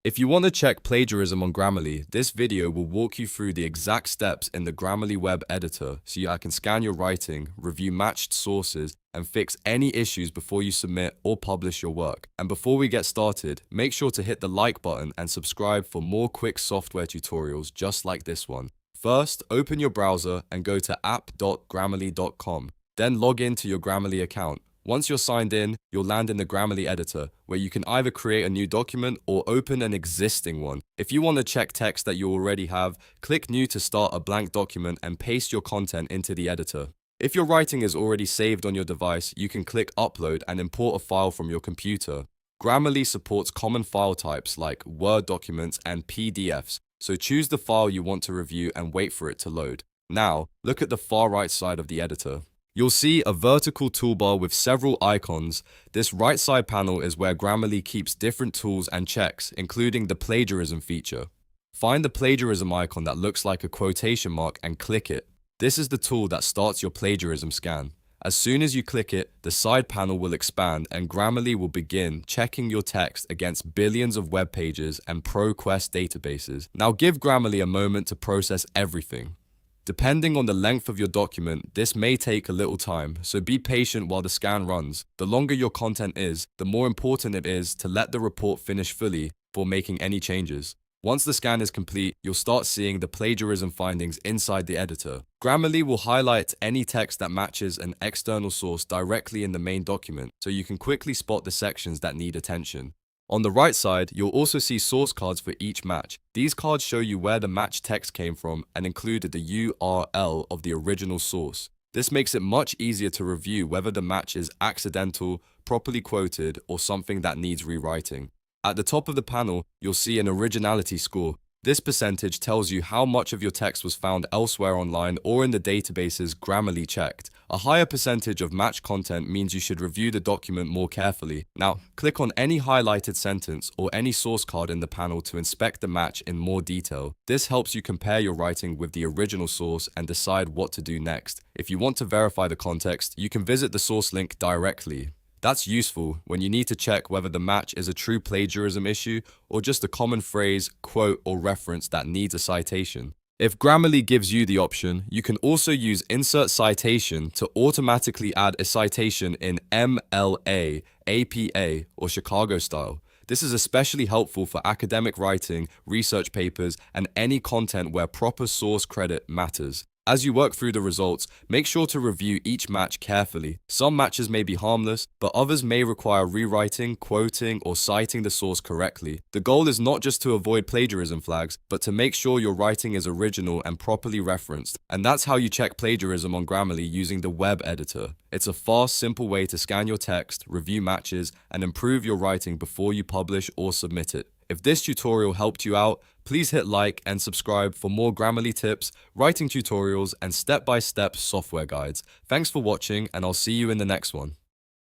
If you want to check plagiarism on Grammarly, this video will walk you through the exact steps in the Grammarly web editor so I can scan your writing, review matched sources, and fix any issues before you submit or publish your work. And before we get started, make sure to hit the like button and subscribe for more quick software tutorials just like this one. First, open your browser and go to app.grammarly.com. Then log in to your Grammarly account. Once you're signed in, you'll land in the Grammarly editor, where you can either create a new document or open an existing one. If you want to check text that you already have, click New to start a blank document and paste your content into the editor. If your writing is already saved on your device, you can click Upload and import a file from your computer. Grammarly supports common file types like Word documents and PDFs, so choose the file you want to review and wait for it to load. Now, look at the far right side of the editor. You'll see a vertical toolbar with several icons. This right side panel is where Grammarly keeps different tools and checks, including the plagiarism feature. Find the plagiarism icon that looks like a quotation mark and click it. This is the tool that starts your plagiarism scan. As soon as you click it, the side panel will expand and Grammarly will begin checking your text against billions of web pages and ProQuest databases. Now give Grammarly a moment to process everything. Depending on the length of your document, this may take a little time, so be patient while the scan runs. The longer your content is, the more important it is to let the report finish fully before making any changes. Once the scan is complete, you'll start seeing the plagiarism findings inside the editor. Grammarly will highlight any text that matches an external source directly in the main document, so you can quickly spot the sections that need attention. On the right side, you'll also see source cards for each match. These cards show you where the match text came from and included the URL of the original source. This makes it much easier to review whether the match is accidental, properly quoted, or something that needs rewriting. At the top of the panel, you'll see an originality score. This percentage tells you how much of your text was found elsewhere online or in the databases Grammarly checked. A higher percentage of matched content means you should review the document more carefully. Now, click on any highlighted sentence or any source card in the panel to inspect the match in more detail. This helps you compare your writing with the original source and decide what to do next. If you want to verify the context, you can visit the source link directly. That's useful when you need to check whether the match is a true plagiarism issue or just a common phrase, quote, or reference that needs a citation. If Grammarly gives you the option, you can also use Insert Citation to automatically add a citation in MLA, APA, or Chicago style. This is especially helpful for academic writing, research papers, and any content where proper source credit matters. As you work through the results, make sure to review each match carefully. Some matches may be harmless, but others may require rewriting, quoting, or citing the source correctly. The goal is not just to avoid plagiarism flags, but to make sure your writing is original and properly referenced. And that's how you check plagiarism on Grammarly using the web editor. It's a fast, simple way to scan your text, review matches, and improve your writing before you publish or submit it. If this tutorial helped you out, please hit like and subscribe for more Grammarly tips, writing tutorials, and step-by-step software guides. Thanks for watching, and I'll see you in the next one.